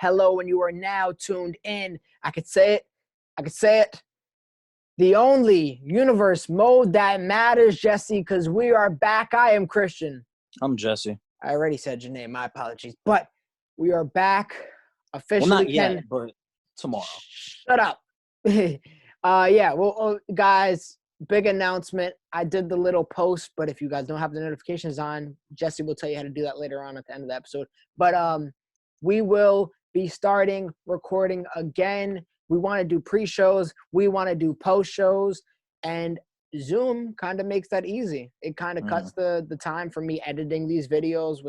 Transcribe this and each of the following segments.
hello, and you are now tuned in. I could say it. The only universe mode that matters, Jesse, because we are back. I am Christian. I'm Jesse. I already said your name. My apologies. But we are back officially. Well, not yet, but tomorrow. Shut up. Guys, big announcement. I did the little post, but if you guys don't have the notifications on, Jesse will tell you how to do that later on at the end of the episode. But we will be starting recording again. We want to do pre-shows. We want to do post-shows. And Zoom kind of makes that easy. It kind of cuts the time for me editing these videos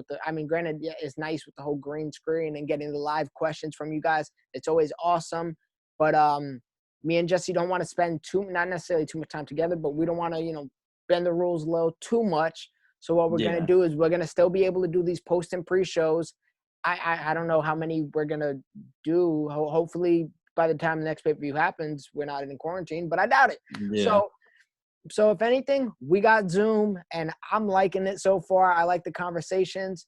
granted, yeah, it's nice with the whole green screen and getting the live questions from you guys. It's always awesome. But me and Jesse don't want to spend not necessarily too much time together, but we don't want to, bend the rules low too much. So what we're going to do is we're going to still be able to do these post and pre-shows. I don't know how many we're going to do. Hopefully by the time the next pay-per-view happens, we're not in quarantine, but I doubt it. Yeah. So if anything, we got Zoom, and I'm liking it so far. I like the conversations,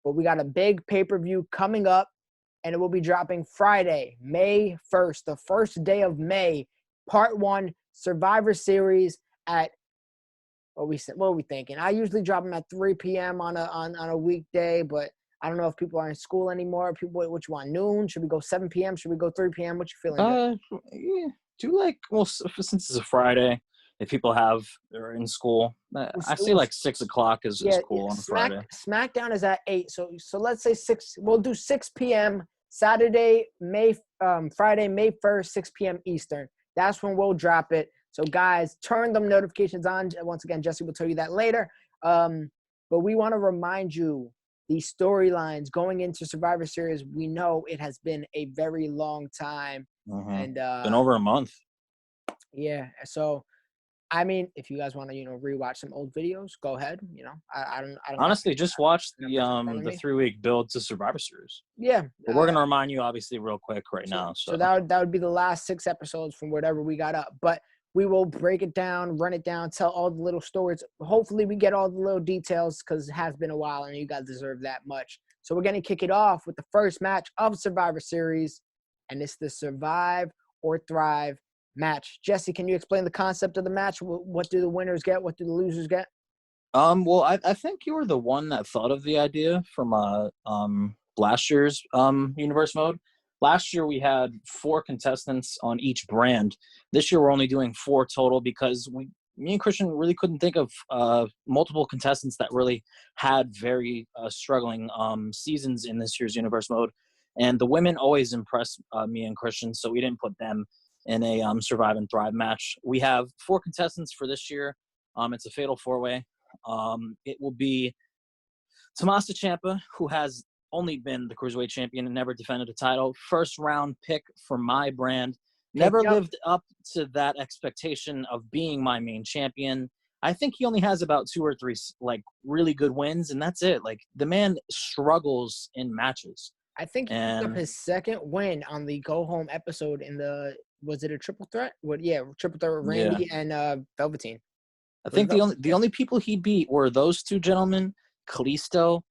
but we got a big pay-per-view coming up, and it will be dropping Friday, May 1st, the first day of May, Part 1, Survivor Series at what are we thinking? I usually drop them at 3 p.m. on a weekday, but I don't know if people are in school anymore. Which one? Noon? Should we go 7 p.m.? Should we go 3 p.m.? What you feeling? Since it's a Friday, if people are in school, I see like 6 o'clock is cool on a Friday. SmackDown is at 8, so let's say 6. We'll do 6 p.m. Saturday, Friday, May 1st, 6 p.m. Eastern. That's when we'll drop it. So guys, turn them notifications on. Once again, Jesse will tell you that later. But we want to remind you, these storylines going into Survivor Series, we know it has been a very long time. And been over a month. Yeah. So, I mean, if you guys want to, rewatch some old videos, go ahead. I don't honestly just watch the 3-week build to Survivor Series. Yeah. But we're gonna remind you obviously real quick now. So that would be the last 6 episodes from whatever we got up. But we will break it down, run it down, tell all the little stories. Hopefully we get all the little details because it has been a while and you guys deserve that much. So we're going to kick it off with the first match of Survivor Series, and it's the Survive or Thrive match. Jesse, can you explain the concept of the match? What do the winners get? What do the losers get? Well, I think you were the one that thought of the idea from last year's universe mode. Last year, we had 4 contestants on each brand. This year, we're only doing 4 total because me and Christian really couldn't think of multiple contestants that really had very struggling seasons in this year's universe mode. And the women always impress me and Christian, so we didn't put them in a Survive and Thrive match. We have 4 contestants for this year. It's a fatal 4-way. It will be Tommaso Ciampa, who has only been the Cruiserweight champion and never defended a title. First round pick for my brand. Never lived up to that expectation of being my main champion. I think he only has about 2 or 3 really good wins, and that's it. The man struggles in matches. I think he picked up his second win on the go home episode was it a triple threat? Triple threat with Randy and Velveteen. I think the only people he beat were those 2 gentlemen, Kalisto,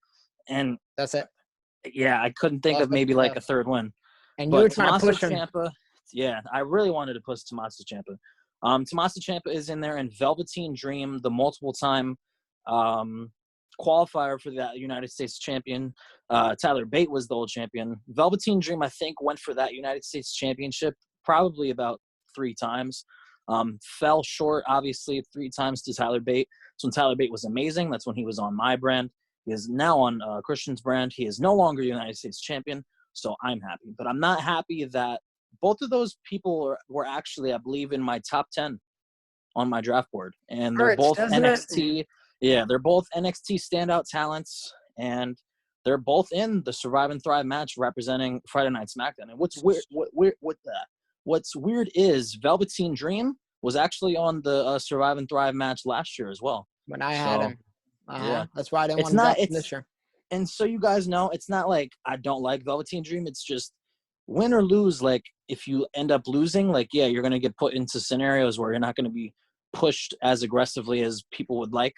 and that's it. Yeah, I couldn't think of maybe a third win. And you were trying to push him. Ciampa, yeah, I really wanted to push Tommaso Ciampa. Tommaso Ciampa is in there, and Velveteen Dream, the multiple-time qualifier for that United States champion. Tyler Bate was the old champion. Velveteen Dream, I think, went for that United States championship probably about 3 times. Fell short, obviously, 3 times to Tyler Bate. So when Tyler Bate was amazing, that's when he was on my brand. He is now on Christian's brand. He is no longer United States champion, so I'm happy. But I'm not happy that both of those people were actually, I believe, in my top 10 on my draft board. And they're both NXT. Yeah, they're both NXT standout talents, and they're both in the Survive and Thrive match representing Friday Night SmackDown. And what's weird is Velveteen Dream was actually on the Survive and Thrive match last year as well. When I had him. Yeah, that's why I didn't want to drop him this year. And so you guys know, it's not like I don't like Velveteen Dream. It's just win or lose. If you end up losing, you're going to get put into scenarios where you're not going to be pushed as aggressively as people would like.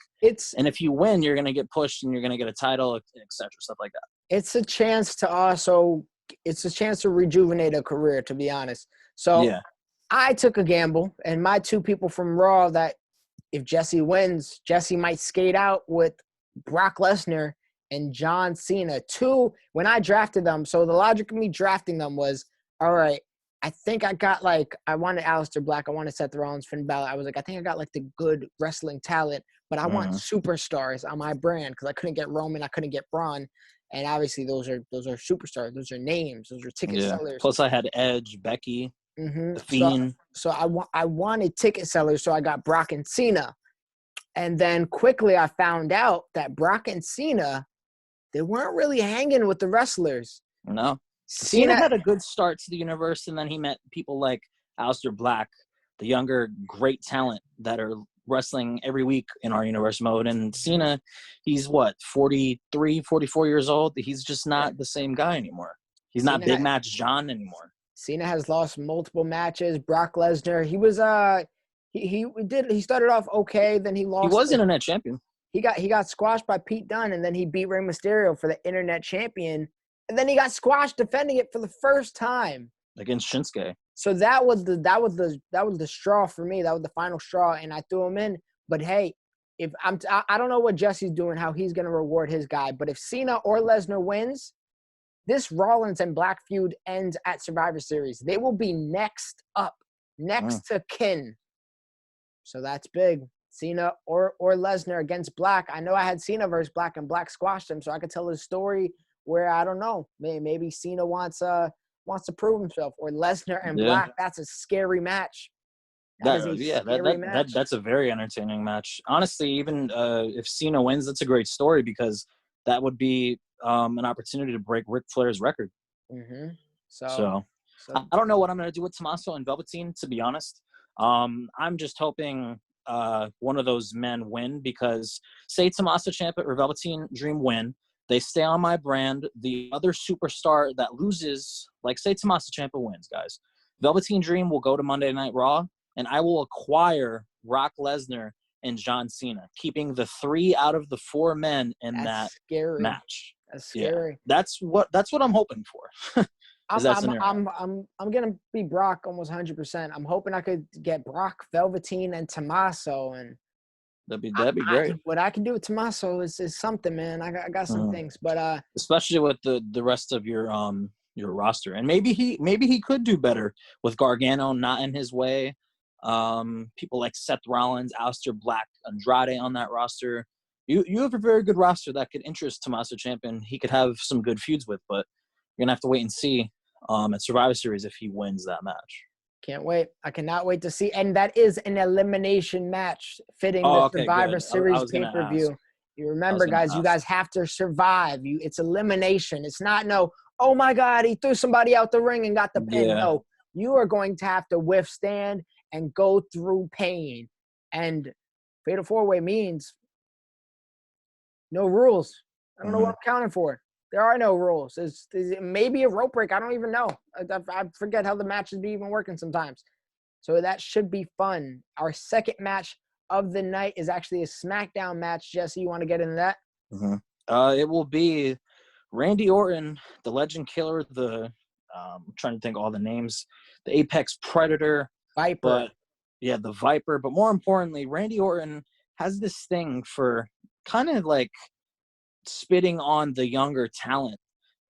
And if you win, you're going to get pushed and you're going to get a title, etc., stuff like that. It's a chance to also it's a chance to rejuvenate a career, to be honest. So Yeah. I took a gamble, and my two people from Raw that if Jesse wins, Jesse might skate out with Brock Lesnar and John Cena. Two, when I drafted them, so the logic of me drafting them was, all right, I think I got I wanted Aleister Black, I wanted Seth Rollins, Finn Balor. I was like, I think I got the good wrestling talent, but I want superstars on my brand because I couldn't get Roman, I couldn't get Braun. And obviously those are superstars, those are names, those are ticket sellers. Plus I had Edge, Becky, Mm-hmm. The Fiend. So I wanted ticket sellers, so I got Brock and Cena. And then quickly I found out that Brock and Cena, they weren't really hanging with the wrestlers. No. Cena had a good start to the universe, and then he met people like Aleister Black, the younger, great talent that are wrestling every week in our universe mode. And Cena, he's 43, 44 years old. He's just not the same guy anymore. He's not Big Match John anymore. Cena has lost multiple matches. Brock Lesnar, he was he started off okay, then he lost. He was internet champion. He got squashed by Pete Dunne, and then he beat Rey Mysterio for the internet champion, and then he got squashed defending it for the first time against Shinsuke. So that was the straw for me. That was the final straw, and I threw him in. But hey, I don't know what Jesse's doing, how he's gonna reward his guy. But if Cena or Lesnar wins, this Rollins and Black feud ends at Survivor Series. They will be next up, next to kin. So that's big. Cena or Lesnar against Black. I know I had Cena versus Black, and Black squashed him, so I could tell a story where I don't know. Maybe Cena wants to prove himself, or Lesnar and Black. That's a scary match. That's a very entertaining match. Honestly, even if Cena wins, that's a great story because that would be an opportunity to break Ric Flair's record. Mm-hmm. So I don't know what I'm going to do with Tommaso and Velveteen, to be honest. I'm just hoping one of those men win, because say Tommaso Ciampa or Velveteen Dream win, they stay on my brand. The other superstar that loses, like say Tommaso Ciampa wins, guys, Velveteen Dream will go to Monday Night Raw, and I will acquire Brock Lesnar and John Cena, keeping the 3 out of the 4 men in that match. That's scary. Yeah, that's what I'm hoping for. I'm gonna be Brock almost 100%. I'm hoping I could get Brock, Velveteen, and Tommaso, and that'd be great. What I can do with Tommaso is something, man. I got some things, but especially with the rest of your roster, and maybe he could do better with Gargano not in his way. People like Seth Rollins, Aleister Black, Andrade on that roster. You have a very good roster that could interest Tommaso Ciampa, and he could have some good feuds with, but you're gonna have to wait and see at Survivor Series if he wins that match. Can't wait. I cannot wait to see. And that is an elimination match fitting the Survivor Series pay-per-view. You remember, guys, you guys have to survive. It's elimination. It's not oh my God, he threw somebody out the ring and got the pin. Yeah. No, you are going to have to withstand and go through pain. And Fatal 4-Way means no rules. I don't know what I'm counting for. There are no rules. Is maybe a rope break. I don't even know. I forget how the matches be even working sometimes. So that should be fun. Our second match of the night is actually a SmackDown match. Jesse, you want to get into that? Mm-hmm. It will be Randy Orton, the Legend Killer, I'm trying to think all the names, the Apex Predator. Viper. The Viper. But more importantly, Randy Orton has this thing for kind of like spitting on the younger talent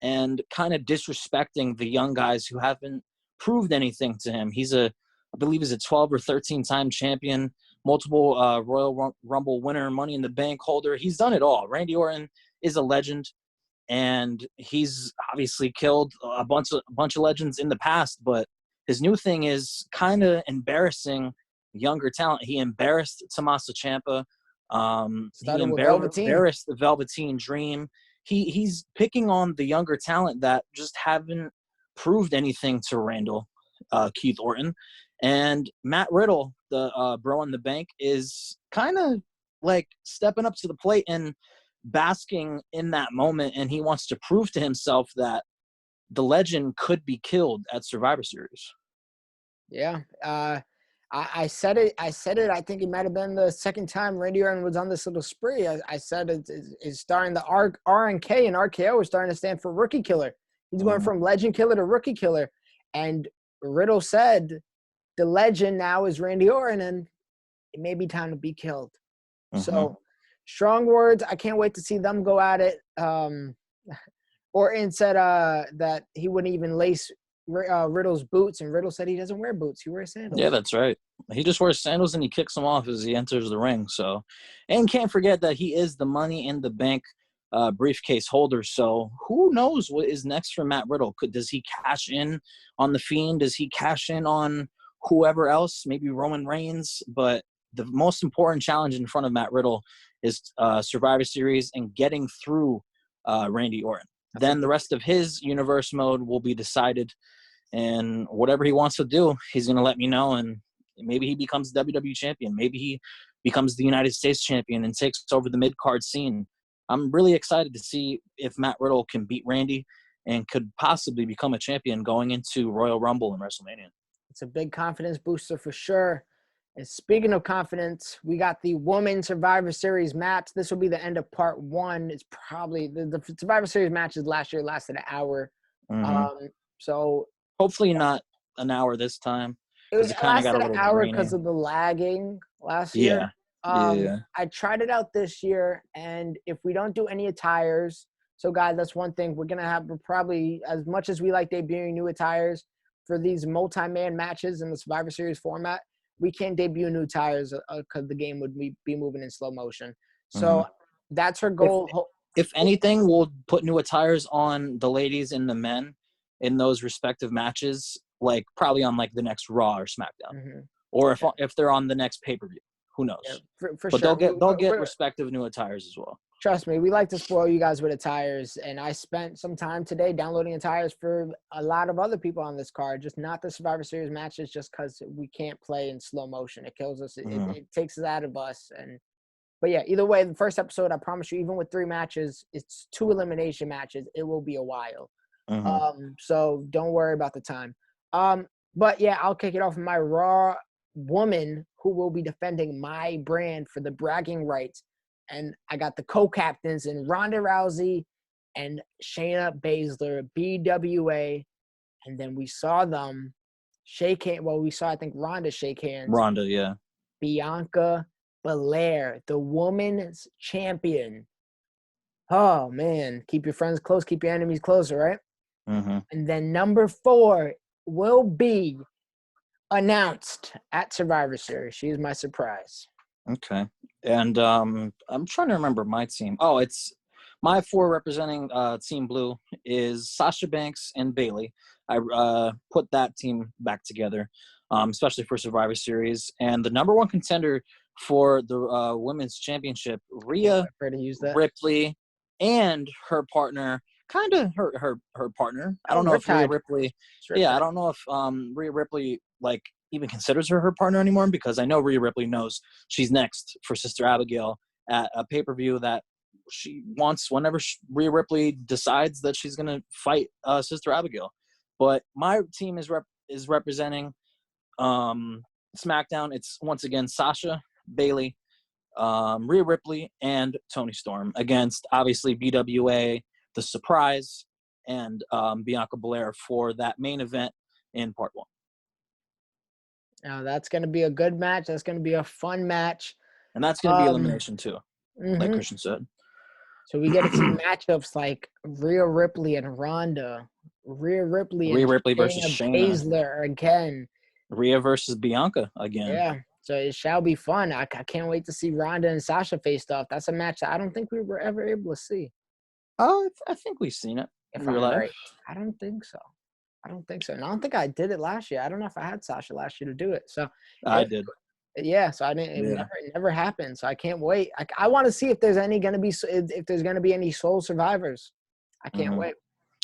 and kind of disrespecting the young guys who haven't proved anything to him. I believe he's a 12 or 13 time champion, multiple Royal Rumble winner, Money in the Bank holder. He's done it all. Randy Orton is a legend, and he's obviously killed a bunch of legends in the past, but his new thing is kind of embarrassing younger talent. He embarrassed Tommaso Ciampa. He embarrassed the Velveteen Dream. He's picking on the younger talent that just haven't proved anything to Randall Keith Orton. And Matt Riddle, the bro in the bank, is kind of like stepping up to the plate and basking in that moment, and he wants to prove to himself that the legend could be killed at Survivor Series. Yeah. I said it. I think it might have been the second time Randy Orton was on this little spree. I said it's starting the R and K, and RKO is starting to stand for Rookie Killer. He's going from legend killer to rookie killer. And Riddle said the legend now is Randy Orton, and it may be time to be killed. So strong words. I can't wait to see them go at it. Orton said that he wouldn't even lace Riddle's boots, and Riddle said he doesn't wear boots. He wears sandals. Yeah, that's right. He just wears sandals and he kicks them off as he enters the ring. So, and can't forget that he is the Money in the Bank briefcase holder. So who knows what is next for Matt Riddle? Does he cash in on The Fiend? Does he cash in on whoever else? Maybe Roman Reigns. But the most important challenge in front of Matt Riddle is Survivor Series and getting through Randy Orton. Then the rest of his universe mode will be decided. And whatever he wants to do, he's going to let me know. And maybe he becomes WWE champion. Maybe he becomes the United States champion and takes over the mid-card scene. I'm really excited to see if Matt Riddle can beat Randy and could possibly become a champion going into Royal Rumble and WrestleMania. It's a big confidence booster for sure. And speaking of confidence, we got the Women's Survivor Series match. This will be the end of part one. It's probably the Survivor Series matches last year lasted an hour. So hopefully not an hour this time. It lasted an hour because of the lagging last year. I tried it out this year, and if we don't do any attires, so guys, that's one thing we're gonna have. Probably, as much as we like debuting new attires for these multi-man matches in the Survivor Series format, we can't debut new attires because the game would be moving in slow motion. So that's her goal. If anything, we'll put new attires on the ladies and the men in those respective matches, like probably on like the next Raw or SmackDown, or if they're on the next pay-per-view, who knows? Yeah, for but sure. they'll get respective new attires as well. Trust me, we like to spoil you guys with attires, and I spent some time today downloading attires for a lot of other people on this card, just not the Survivor Series matches, just because we can't play in slow motion. It kills us. It takes us out of us. But yeah, either way, the first episode, I promise you, even with 3 matches, it's 2 elimination matches. It will be a while. So don't worry about the time. But yeah, I'll kick it off with my Raw woman who will be defending my brand for the bragging rights. And I got the co-captains in Ronda Rousey and Shayna Baszler, BWA. And then we saw them shake hands. Well, we saw, I think, Ronda shake hands. Ronda, yeah. Bianca Belair, the women's champion. Oh, man. Keep your friends close. Keep your enemies closer, right? And then number 4 will be announced at Survivor Series. She is my surprise. Okay. And I'm trying to remember my team. Oh, it's my 4 representing Team Blue is Sasha Banks and Bayley. I put that team back together, especially for Survivor Series. And the number 1 contender for the women's championship, Rhea Ripley, and her partner, kind of her partner. I don't know if Rhea Ripley. Yeah, I don't know if Rhea Ripley like even considers her partner anymore, because I know Rhea Ripley knows she's next for Sister Abigail at a pay-per-view that she wants whenever Rhea Ripley decides that she's going to fight Sister Abigail. But my team is representing SmackDown. It's once again Sasha, Bayley, Rhea Ripley, and Toni Storm against obviously BWA, The Surprise, and Bianca Belair for that main event in part 1. Now that's going to be a good match. That's going to be a fun match. And that's going to be elimination too, like Christian said. So we get to see matchups like Rhea Ripley and Ronda. Rhea Ripley versus Shayna. Baszler again. Rhea versus Bianca again. Yeah. So it shall be fun. I can't wait to see Ronda and Sasha face off. That's a match that I don't think we were ever able to see. Oh, I think we've seen it in real life. Right. I don't think so. And I don't think I did it last year. I don't know if I had Sasha last year to do it. So I did. Yeah, so I didn't. It never happened. So I can't wait. I want to see if there's going to be any sole survivors. I can't wait.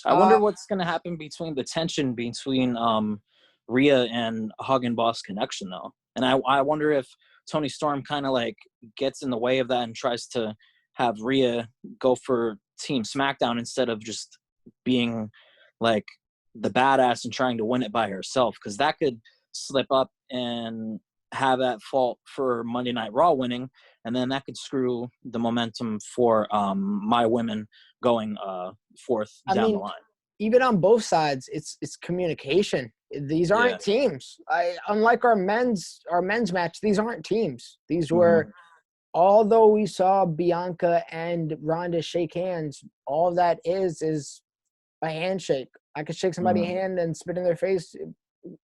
I wonder what's going to happen between the tension between Rhea and Hug and Boss connection though. And I wonder if Toni Storm kind of like gets in the way of that and tries to have Rhea go for Team SmackDown instead of just being like the badass and trying to win it by herself, because that could slip up and have that fault for Monday Night Raw winning, and then that could screw the momentum for my women going forth down the line. even on both sides, it's communication. These aren't teams. Unlike our men's match, these aren't teams. These were, although we saw Bianca and Ronda shake hands, all that is a handshake. I could shake somebody's hand and spit in their face,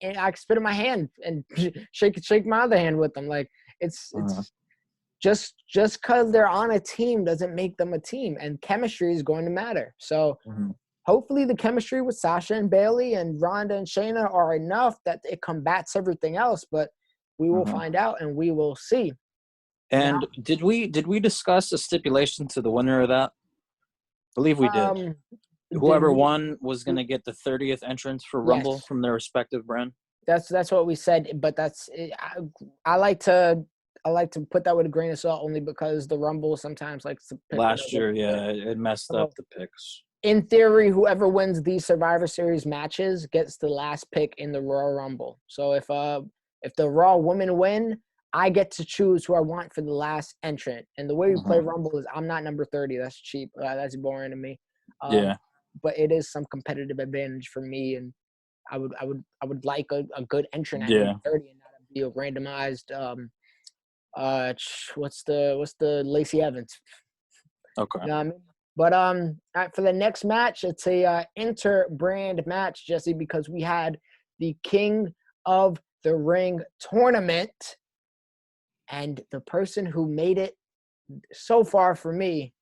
and I could spit in my hand and shake my other hand with them. Like it's just because they're on a team doesn't make them a team, and chemistry is going to matter. So hopefully the chemistry with Sasha and Bailey and Ronda and Shayna are enough that it combats everything else. But we will find out, and we will see. And now, did we discuss a stipulation to the winner of that? I believe we did. Whoever won was going to get the 30th entrance for Rumble from their respective brand. That's what we said, but I like to put that with a grain of salt, only because the Rumble sometimes likes to pick last year. It messed up the picks. In theory, whoever wins these Survivor Series matches gets the last pick in the Royal Rumble. So if the Raw women win, I get to choose who I want for the last entrant. And the way we play Rumble is I'm not number 30. That's cheap. That's boring to me. But it is some competitive advantage for me, and I would like a good entrant at number 30 and not be a randomized what's the Lacey Evans. Okay. You know what I mean? But for the next match, it's a inter-brand match, Jesse, because we had the King of the Ring tournament, and the person who made it so far for me,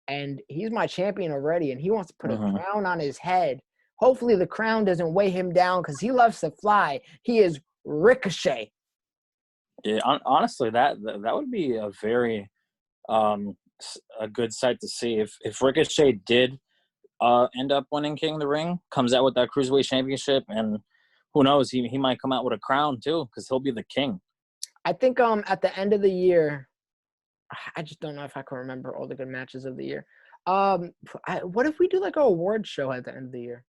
and he's my champion already, and he wants to put a crown on his head. Hopefully the crown doesn't weigh him down because he loves to fly. He is Ricochet. Yeah, honestly, that would be a very a good sight to see if Ricochet did end up winning King of the Ring, comes out with that Cruiserweight Championship, and who knows, he might come out with a crown too, because he'll be the king. I think at the end of the year, I just don't know if I can remember all the good matches of the year. What if we do like an award show at the end of the year?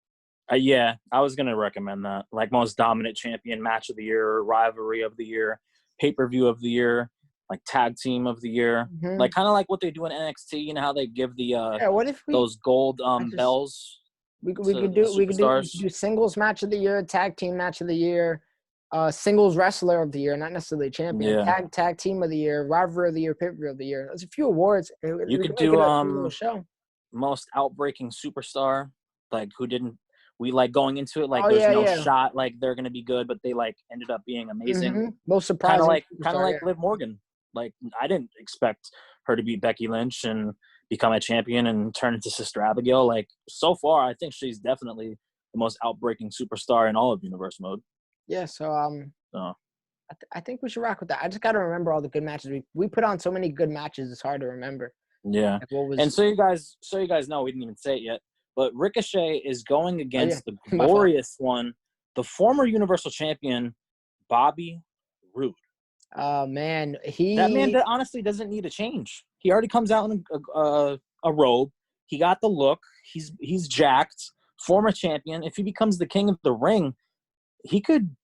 Yeah, I was gonna recommend that, like most dominant champion match of the year, rivalry of the year, pay-per-view of the year, like tag team of the year, like kind of like what they do in NXT. You know how they give the what if those gold bells. We could do singles match of the year, tag team match of the year, singles wrestler of the year, not necessarily champion, tag team of the year, rivalry of the year, pay-per-view of the year. There's a few awards. You could do show. Most outbreaking superstar, like who didn't. We like going into it like there's no shot like they're gonna be good, but they like ended up being amazing. Most surprising, kind of like Liv Morgan. Like I didn't expect her to beat Becky Lynch and become a champion and turn into Sister Abigail. Like so far, I think she's definitely the most outbreaking superstar in all of Universe Mode. Yeah, so I think we should rock with that. I just got to remember all the good matches. We put on so many good matches; it's hard to remember. Yeah, and so you guys know, we didn't even say it yet. But Ricochet is going against the glorious one, the former Universal Champion, Bobby Roode. Oh, man. That man honestly doesn't need a change. He already comes out in a robe. He got the look. He's jacked. Former champion. If he becomes the King of the Ring, he could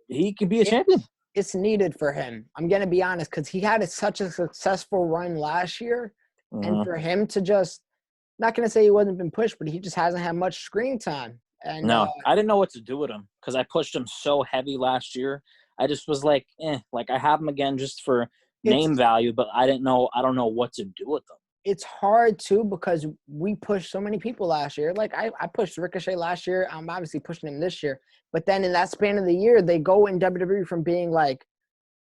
be a champion. It's needed for him. I'm going to be honest, because he had such a successful run last year. And for him to just, not going to say he wasn't been pushed, but he just hasn't had much screen time. And no, I didn't know what to do with him because I pushed him so heavy last year. I just was like, like I have him again just for name value, but I don't know what to do with them. It's hard too because we pushed so many people last year. Like I pushed Ricochet last year. I'm obviously pushing him this year. But then in that span of the year, they go in WWE from being like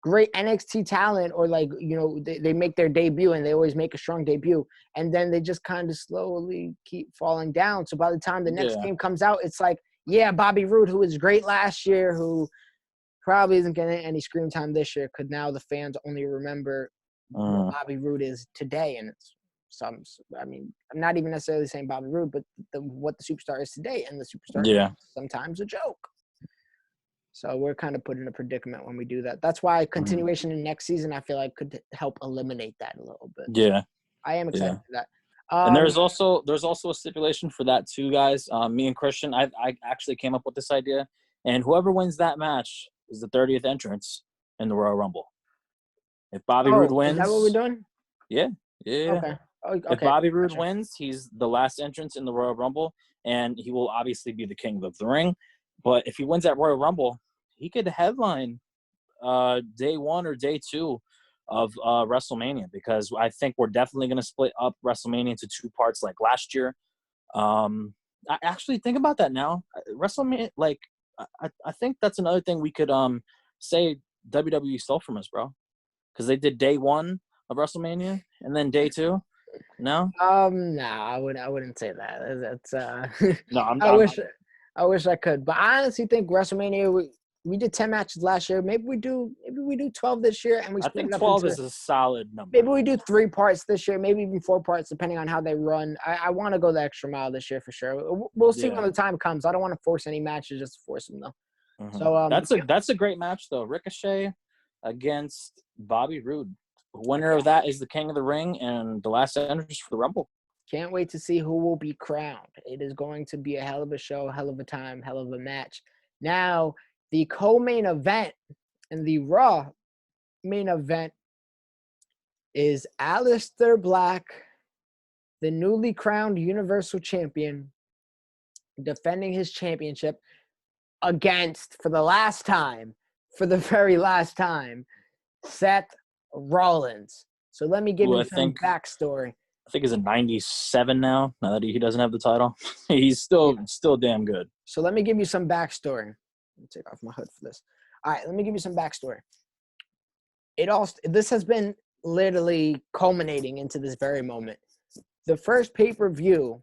great NXT talent or like, you know, they make their debut and they always make a strong debut. And then they just kind of slowly keep falling down. So by the time the next game comes out, it's like, Bobby Roode, who was great last year, who probably isn't getting any screen time this year because now the fans only remember what Bobby Roode is today. And it's I'm not even necessarily saying Bobby Roode, but what the superstar is today. And the superstar is sometimes a joke. So we're kind of put in a predicament when we do that. That's why continuation in next season, I feel like could help eliminate that a little bit. Yeah. So I am excited for that. And there's also a stipulation for that too, guys. Me and Christian, I actually came up with this idea. And whoever wins that match is the 30th entrance in the Royal Rumble. If Bobby Roode wins. Is that what we're doing? Yeah. Okay. If Bobby Roode wins, he's the last entrance in the Royal Rumble. and he will obviously be the king of the ring. But if he wins that Royal Rumble, he could headline day 1 or day 2 of WrestleMania, because I think we're definitely going to split up WrestleMania into 2 parts like last year. I actually think about that now. WrestleMania, like, I think that's another thing we could say WWE stole from us, bro, because they did day 1 of WrestleMania and then day 2. No, No, I wouldn't say that. That's no, I wish I could, but I honestly think WrestleMania. We did 10 matches last year. Maybe we do 12 this year, and we I split think it up 12 into. is a solid number. Maybe we do 3 parts this year, maybe even 4 parts, depending on how they run. I want to go the extra mile this year for sure. We'll see when the time comes. I don't want to force any matches just to force them though. Mm-hmm. So that's a great match though. Ricochet against Bobby Roode. The winner of that is the King of the Ring and the last entrance for the Rumble. Can't wait to see who will be crowned. It is going to be a hell of a show, hell of a time, hell of a match. Now, the co-main event and the Raw main event is Aleister Black, the newly crowned Universal Champion, defending his championship against, for the very last time, Seth Rollins. So let me give you some backstory. I think he's a 97 now that he doesn't have the title. He's still damn good. So let me give you some backstory. Let me take off my hood for this. All right, let me give you some backstory. This has been literally culminating into this very moment. The first pay-per-view,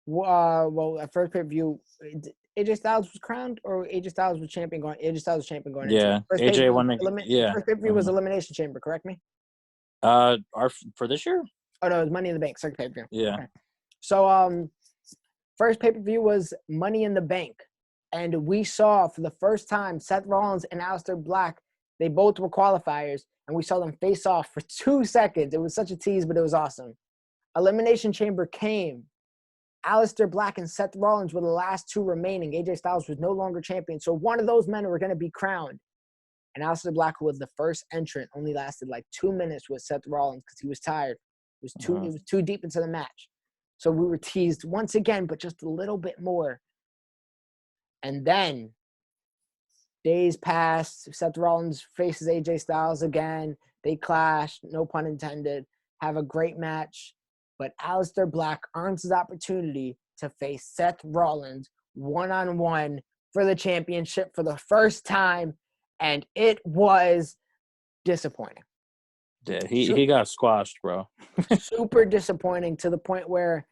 AJ Styles was crowned, or AJ Styles was champion going. AJ Styles was champion going. Yeah, AJ won. First pay-per-view was Elimination Chamber, correct me? For this year? Oh no, it was Money in the Bank. Second pay-per-view. Yeah. Okay. So first pay-per-view was Money in the Bank, and we saw for the first time Seth Rollins and Aleister Black. They both were qualifiers, and we saw them face off for 2 seconds. It was such a tease, but it was awesome. Elimination Chamber came. Aleister Black and Seth Rollins were the last 2 remaining. AJ Styles was no longer champion, so one of those men were going to be crowned. And Aleister Black was the first entrant, only lasted like 2 minutes with Seth Rollins because he was tired. It was too deep into the match. So we were teased once again, but just a little bit more. And then days passed. Seth Rollins faces AJ Styles again. They clash, no pun intended. Have a great match. But Aleister Black earns his opportunity to face Seth Rollins one-on-one for the championship for the first time. And it was disappointing. Yeah, he got squashed, bro. Super disappointing, to the point where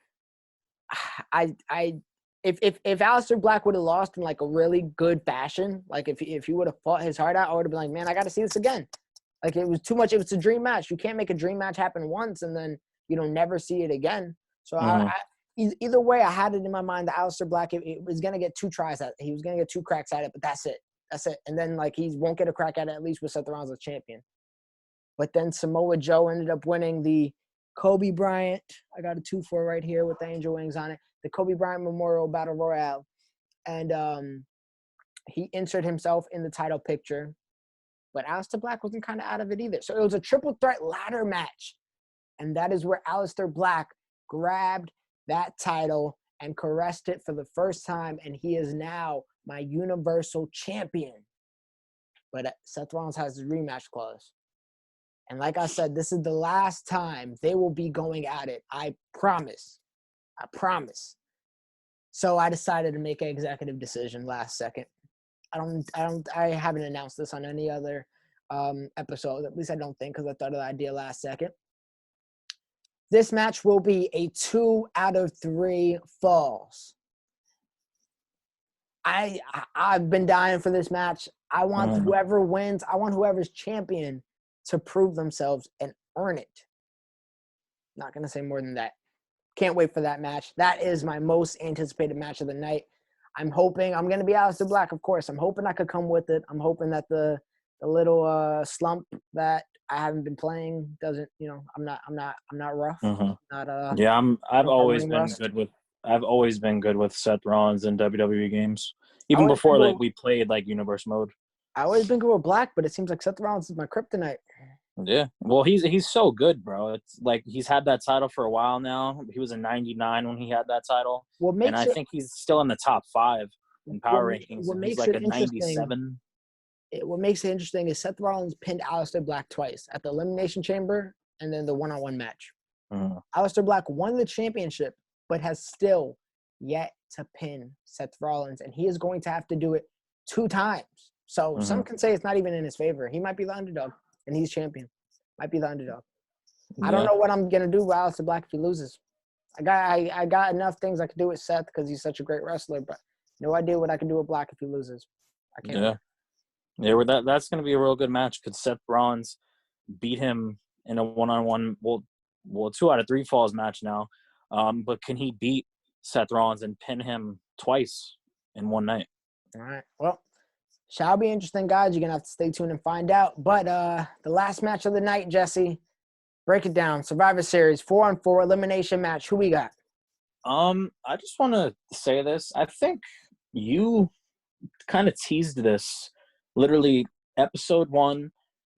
if Aleister Black would have lost in like a really good fashion, like if he would have fought his heart out, I would have been like, man, I got to see this again. Like, it was too much. It was a dream match. You can't make a dream match happen once and then never see it again. So either way, I had it in my mind that Aleister Black it was gonna get 2 tries at it. He was gonna get 2 cracks at it, but that's it. And then like he won't get a crack at it, at least with Seth Rollins as champion. But then Samoa Joe ended up winning the Kobe Bryant. I got a 2-4 right here with the angel wings on it. The Kobe Bryant Memorial Battle Royale. And he inserted himself in the title picture. But Aleister Black wasn't kind of out of it either. So it was a triple threat ladder match. And that is where Aleister Black grabbed that title and caressed it for the first time. And he is now my Universal Champion. But Seth Rollins has his rematch clause. And like I said, this is the last time they will be going at it. I promise. So I decided to make an executive decision last second. I haven't announced this on any other episode. At least I don't think, because I thought of the idea last second. This match will be a 2 out of 3 falls. I've been dying for this match. I want whoever wins, I want whoever's champion to prove themselves and earn it. Not going to say more than that. Can't wait for that match. That is my most anticipated match of the night. I'm hoping I'm going to be Aleister Black, of course. I'm hoping I could come with it. I'm hoping that the little slump that I haven't been playing doesn't, I'm not rough. I've always been good with Seth Rollins in WWE games. Even before we played like Universe mode. I always been good with Black, but it seems like Seth Rollins is my kryptonite. Yeah. Well, he's so good, bro. It's like he's had that title for a while now. He was a 99 when he had that title, What and makes I it think he's still in the top 5 in power rankings, what and he's makes like it a interesting 97. what makes it interesting is Seth Rollins pinned Aleister Black twice at the Elimination Chamber and then the one-on-one match. Mhm. Aleister Black won the championship, but has still yet to pin Seth Rollins, and he is going to have to do it 2 times. So some Mhm. can say it's not even in his favor. He might be the underdog, and he's champion. Might be the underdog. I don't Yeah. know what I'm gonna do with Aleister Black if he loses. I got enough things I could do with Seth because he's such a great wrestler, but no idea what I can do with Black if he loses. I can't Yeah. wait. Yeah. That's going to be a real good match. Could Seth Rollins beat him in a one-on-one? Well, 2 out of 3 falls match now. But can he beat Seth Rollins and pin him twice in one night? All right. Well, shall be interesting, guys. You're gonna have to stay tuned and find out. But the last match of the night, Jesse, break it down. Survivor Series 4-on-4 elimination match. Who we got? I just want to say this. I think you kind of teased this literally episode 1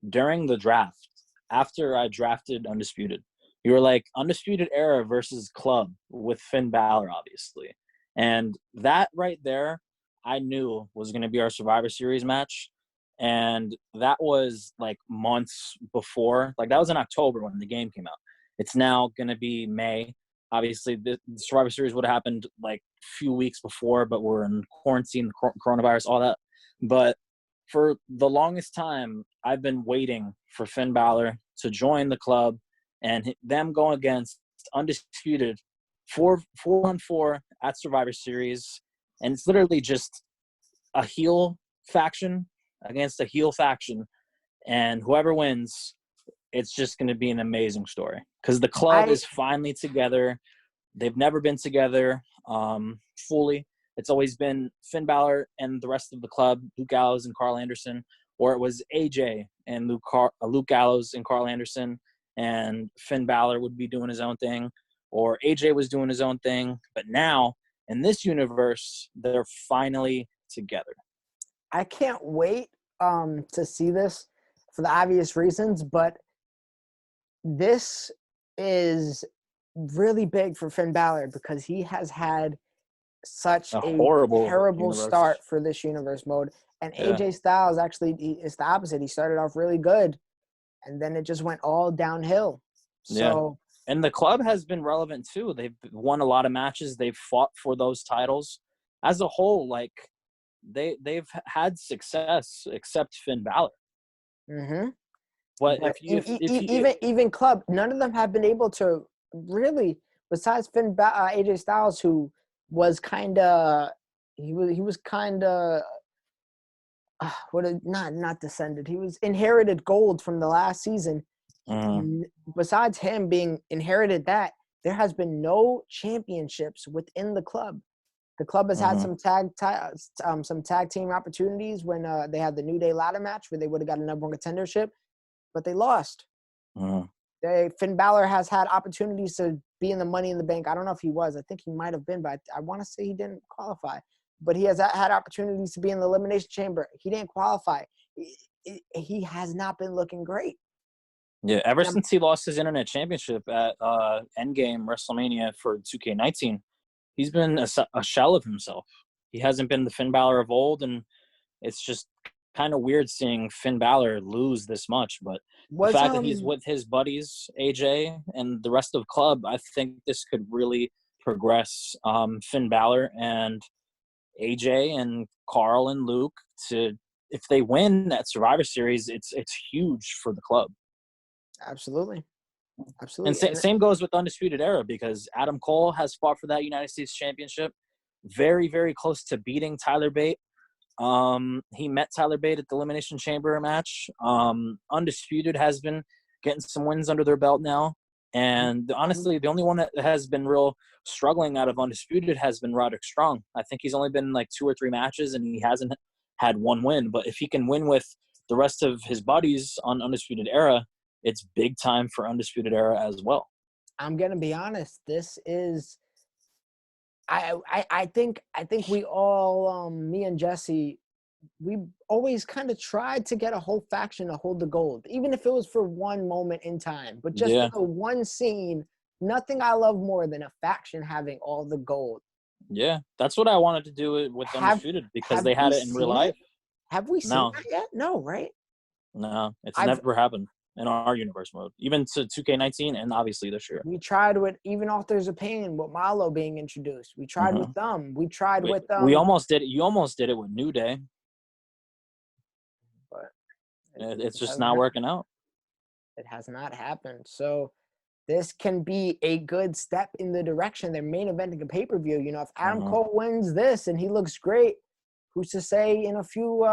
during the draft after I drafted Undisputed. You were like Undisputed Era versus Club with Finn Balor, obviously. And that right there, I knew was going to be our Survivor Series match. And that was like months before. Like that was in October when the game came out. It's now going to be May. Obviously, the Survivor Series would have happened like a few weeks before, but we're in quarantine, coronavirus, all that. But for the longest time, I've been waiting for Finn Balor to join the club and them go against Undisputed 4-on-4 at Survivor Series. And it's literally just a heel faction against a heel faction. And whoever wins, it's just going to be an amazing story because the club I is finally together. They've never been together fully. It's always been Finn Balor and the rest of the club, Luke Gallows and Carl Anderson, or it was AJ and Luke Gallows and Carl Anderson, and Finn Balor would be doing his own thing, or AJ was doing his own thing. But now, in this universe, they're finally together. I can't wait to see this for the obvious reasons, but this is really big for Finn Balor because he has had such A a horrible terrible start universe. for this universe mode. And Yeah. AJ Styles actually is the opposite. He started off really good, and then it just went all downhill. Yeah. So And the club has been relevant too. They've won a lot of matches. They've fought for those titles. As a whole, like they've had success except Finn Balor. mm-hmm. But But if you even club, none of them have been able to really, besides AJ Styles, who was kind of he was kind of what a, not descended. He was inherited gold from the last season. Mhm, Besides him being inherited that, there has been no championships within the club. The club has had mhm, some tag team opportunities when they had the New Day ladder match where they would have got a number 1 contendership, but they lost. mhm, Finn Balor has had opportunities to be in the Money in the Bank. I don't know if he was. I think he might have been, but I want to say he didn't qualify. But he has had opportunities to be in the Elimination Chamber. He didn't qualify. He has not been looking great. yeah. Ever And since he lost his internet championship at Endgame WrestleMania for 2K19, he's been a shell of himself. He hasn't been the Finn Balor of old, and it's just kind of weird seeing Finn Balor lose this much. But the was fact that he's with his buddies AJ and the rest of the club, I think this could really progress Finn Balor and AJ and Carl and Luke to, if they win that Survivor Series, it's huge for the club. absolutely, And absolutely, and same goes with Undisputed Era because Adam Cole has fought for that United States Championship, very very close to beating Tyler Bate. He met Tyler Bate at the Elimination Chamber match. Undisputed has been getting some wins under their belt now. And I'm honestly, the only one that has been real struggling out of Undisputed has been Roderick Strong. I think he's only been like 2 or 3 matches and he hasn't had one win. But if he can win with the rest of his buddies on Undisputed Era, it's big time for Undisputed Era as well. I'm gonna be honest. This is I think we all me and Jesse we always kind of tried to get a whole faction to hold the gold, even if it was for one moment in time. But just for Yeah, the one scene, nothing I love more than a faction having all the gold. yeah. That's what I wanted to do with Have Undisputed because have they we had it in real seen it? life. Have we seen No, that yet? No, right? no, it's I've never happened in our universe mode, even to 2K19 and obviously this year. We tried with even Authors of Pain with Malo being introduced. We tried Hmm. with them. We tried with We almost did it. You almost did it with New Day. but It's it just hasn't not happened. working out. It has not happened. So this can be a good step in the direction they're main eventing a pay-per-view. You know, if Adam Hmm. Cole wins this and he looks great, who's to say in a few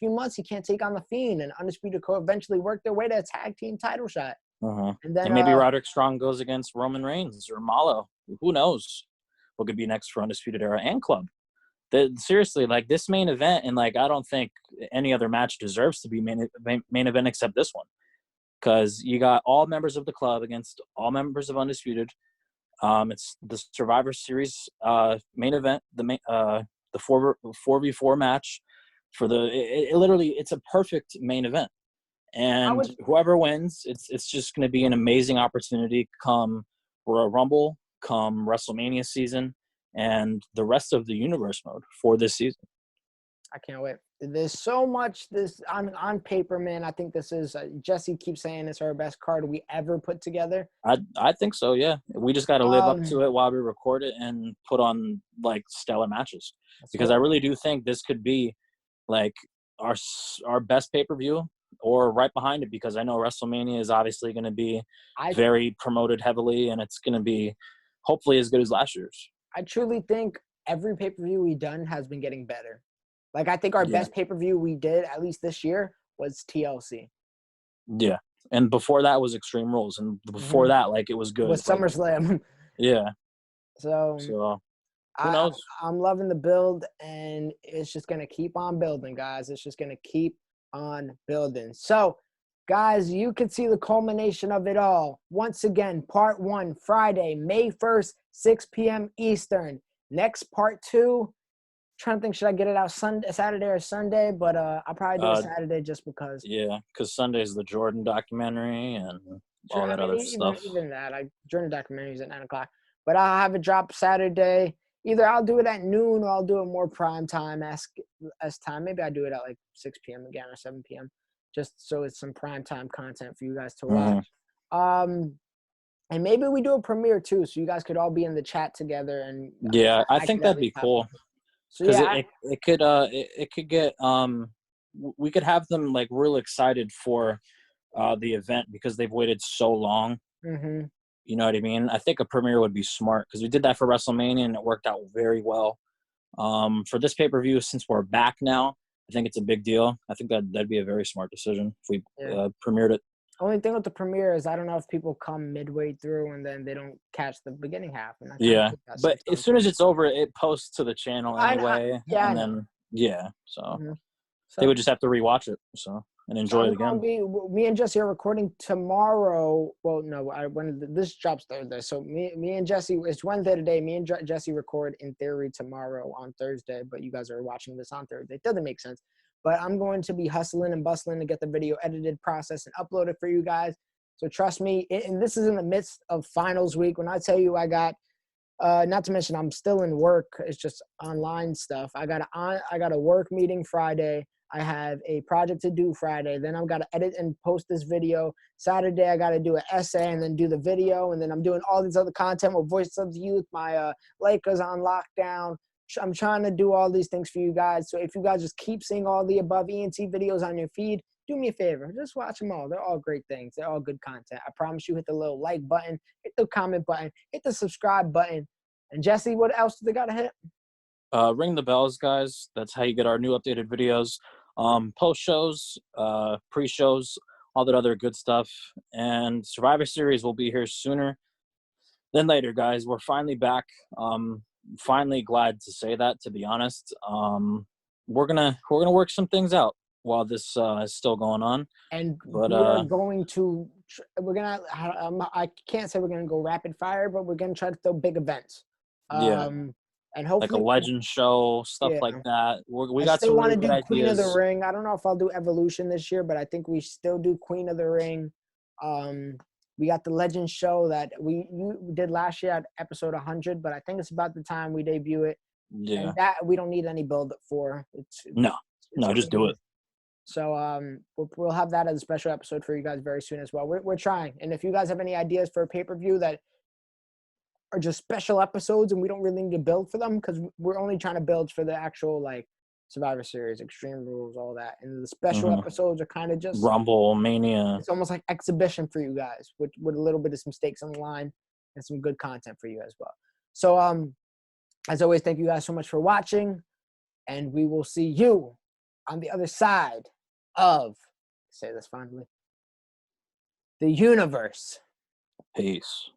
months he can't take on the Fiend and Undisputed Co eventually work their way to a tag team title shot. Hmm. And then And maybe Roderick Strong goes against Roman Reigns or Malo. Who knows what could be next for Undisputed Era and Club? Seriously, like this main event, and like I don't think any other match deserves to be main event except this one, because you got all members of the club against all members of Undisputed. It's the Survivor Series main event, the 4v4 match for it literally it's a perfect main event. I And would whoever wins, it's just going to be an amazing opportunity come Royal Rumble, come WrestleMania season, and the rest of the universe mode for this season. I can't wait. There's so much this on paper, man. I think this is Jesse keeps saying it's our best card we ever put together. I think so. Yeah, we just got to live up to it while we record it and put on like stellar matches because I really do think this could be like our best pay per view or right behind it because I know WrestleMania is obviously going to be very promoted heavily and it's going to be hopefully as good as last year's. I truly think every pay per view we've done has been getting better. Like I think our Yeah. best pay per view we did at least this year was TLC. Yeah, and before that was Extreme Rules, and before that, like it was good. Was SummerSlam. Yeah. So who knows? I'm loving the build, and it's just gonna keep on building, guys. It's just gonna keep on building. So, guys, you can see the culmination of it all. Once again, part 1, Friday, May 1st, 6 p.m. Eastern. Next part 2. Trying to think, should I get it out Saturday or Sunday? But I'll probably do it Saturday just because. Yeah, because Sunday's the Jordan documentary and all that other stuff. Even that, Jordan documentary is at 9:00. But I'll have it drop Saturday. Either I'll do it at noon or I'll do it more prime time as time. Maybe I do it at like 6 p.m. again or 7 p.m. just so it's some prime time content for you guys to watch. And maybe we do a premiere too, so you guys could all be in the chat together. And yeah, I think that'd be cool. So because yeah, it could get we could have them like real excited for the event because they've waited so long. Mm-hmm. You know what I mean? I think a premiere would be smart because we did that for WrestleMania and it worked out very well. For this pay-per-view, since we're back now, I think it's a big deal. I think that'd be a very smart decision if we premiered it. Only thing with the premiere is I don't know if people come midway through and then they don't catch the beginning half. And yeah, but as soon as it's over, it posts to the channel anyway. And then so So they would just have to rewatch it and enjoy it again. Me and Jesse are recording tomorrow. Well, no, when this drops Thursday. So me and Jesse, it's Wednesday today. Me and Jesse record in theory tomorrow on Thursday, but you guys are watching this on Thursday. It doesn't make sense. But I'm going to be hustling and bustling to get the video edited, processed, and uploaded for you guys. So trust me, and this is in the midst of finals week. When I tell you I got not to mention I'm still in work. It's just online stuff. I got a work meeting Friday. I have a project to do Friday. Then I've got to edit and post this video. Saturday, I got to do an essay and then do the video. And then I'm doing all this other content with Voice of the Youth. My Lakers on lockdown. I'm trying to do all these things for you guys. So if you guys just keep seeing all the above ENT videos on your feed, do me a favor. Just watch them all. They're all great things. They're all good content. I promise you, hit the little like button, hit the comment button, hit the subscribe button. And Jesse, what else do they got to hit? Ring the bells, guys. That's how you get our new updated videos. Post shows, pre-shows, all that other good stuff. And Survivor Series will be here sooner than later, guys. We're finally back. Finally glad to say that, to be honest. We're gonna work some things out while this is still going on. And we're going to I can't say we're gonna go rapid fire, but we're gonna try to throw big events. and like a hopefully, legend show, stuff yeah. like that. We I got still some want really to good do Queen of the ideas. Ring. I don't know if I'll do Evolution this year, but I think we still do Queen of the Ring. Um, we got the Legend show that we did last year at episode 100, but I think it's about the time we debut it. Yeah. And that we don't need any build up for. No, It's no, just do already. it. So we'll have that as a special episode for you guys very soon as well. We're trying, and if you guys have any ideas for a pay-per-view that are just special episodes and we don't really need to build for them, because we're only trying to build for the actual like Survivor Series, Extreme Rules, all that, and the special Hmm. episodes are kind of just, Rumble, Mania. it's almost like exhibition for you guys with a little bit of some stakes on the line and some good content for you as well. So as always, thank you guys so much for watching, and we will see you on the other side of, say this finally, the universe. Peace.